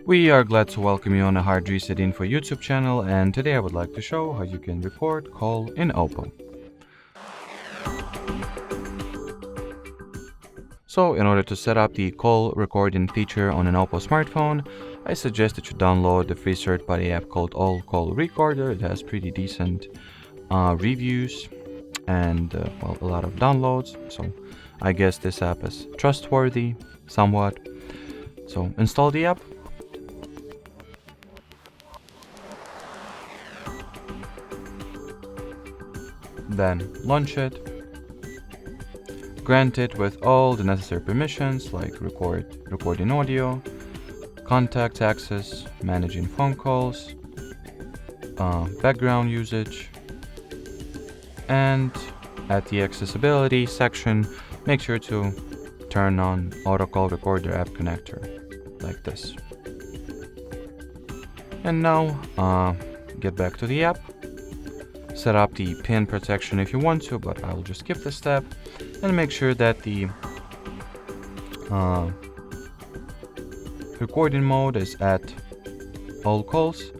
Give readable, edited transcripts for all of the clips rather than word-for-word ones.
We are glad to welcome you on the HardReset.Info YouTube channel, and today I would like to show how you can record call in Oppo. So in order to set up the call recording feature on an Oppo smartphone, I suggest that you download the free third-party app called All Call Recorder. It has pretty decent reviews and a lot of downloads, so I guess this app is trustworthy somewhat. So install the app. Then launch it, grant it with all the necessary permissions like recording audio, contact access, managing phone calls, background usage, and at the accessibility section, make sure to turn on auto call recorder app connector like this. And now get back to the app. Set up the pin protection if you want to, but I'll just skip this step, and make sure that the recording mode is at all calls,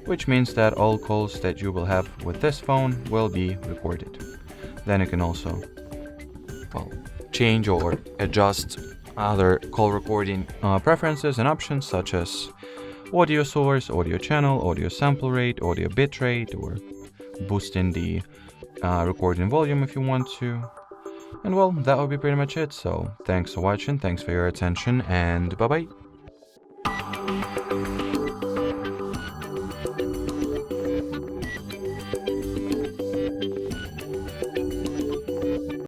which means that all calls that you will have with this phone will be recorded. Then you can also change or adjust other call recording preferences and options such as audio source, audio channel, audio sample rate, audio bit rate, or boosting the recording volume if you want to. And well, that would be pretty much it. So thanks for watching, thanks for your attention, and bye bye.